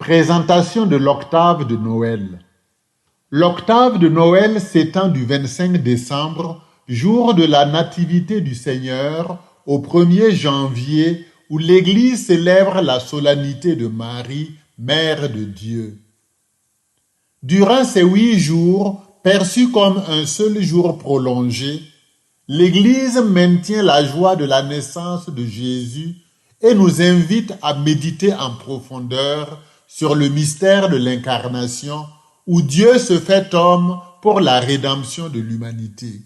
Présentation de l'octave de Noël. L'octave de Noël s'étend du 25 décembre, jour de la Nativité du Seigneur, au 1er janvier, où l'Église célèbre la solennité de Marie, Mère de Dieu. Durant ces 8 jours, perçus comme un seul jour prolongé, l'Église maintient la joie de la naissance de Jésus et nous invite à méditer en profondeur sur le mystère de l'incarnation où Dieu se fait homme pour la rédemption de l'humanité.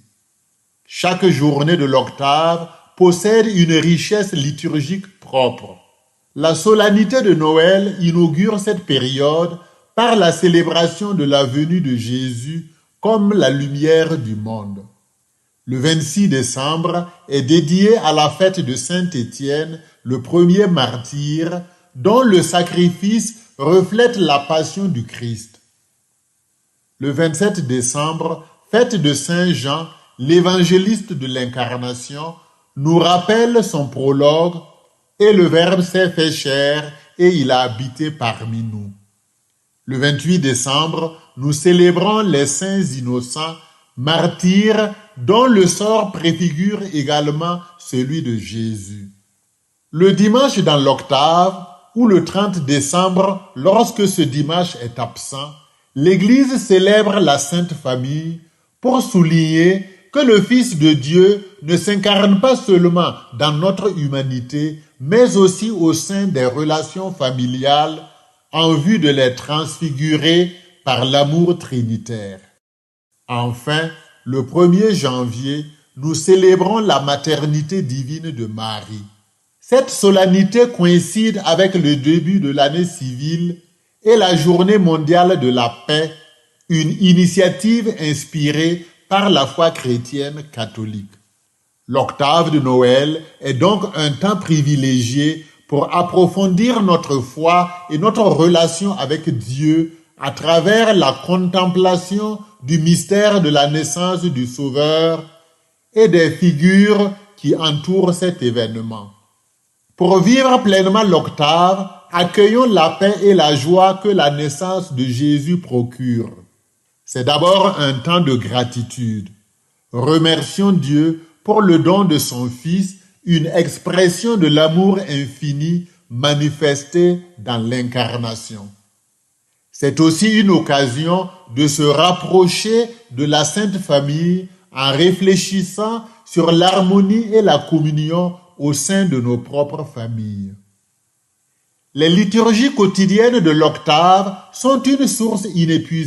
Chaque journée de l'octave possède une richesse liturgique propre. La solennité de Noël inaugure cette période par la célébration de la venue de Jésus comme la lumière du monde. Le 26 décembre est dédié à la fête de Saint Étienne, le premier martyr, dont le sacrifice reflète la passion du Christ. Le 27 décembre, fête de Saint Jean, l'évangéliste de l'Incarnation, nous rappelle son prologue « Et le Verbe s'est fait chair et il a habité parmi nous ». Le 28 décembre, nous célébrons les saints innocents, martyrs dont le sort préfigure également celui de Jésus. Le dimanche dans l'octave, ou le 30 décembre, lorsque ce dimanche est absent, l'Église célèbre la Sainte Famille pour souligner que le Fils de Dieu ne s'incarne pas seulement dans notre humanité, mais aussi au sein des relations familiales en vue de les transfigurer par l'amour trinitaire. Enfin, le 1er janvier, nous célébrons la maternité divine de Marie. Cette solennité coïncide avec le début de l'année civile et la journée mondiale de la paix, une initiative inspirée par la foi chrétienne catholique. L'octave de Noël est donc un temps privilégié pour approfondir notre foi et notre relation avec Dieu à travers la contemplation du mystère de la naissance du Sauveur et des figures qui entourent cet événement. Pour vivre pleinement l'octave, accueillons la paix et la joie que la naissance de Jésus procure. C'est d'abord un temps de gratitude. Remercions Dieu pour le don de son Fils, une expression de l'amour infini manifesté dans l'incarnation. C'est aussi une occasion de se rapprocher de la Sainte Famille en réfléchissant sur l'harmonie et la communion au sein de nos propres familles. Les liturgies quotidiennes de l'octave sont une source inépuisable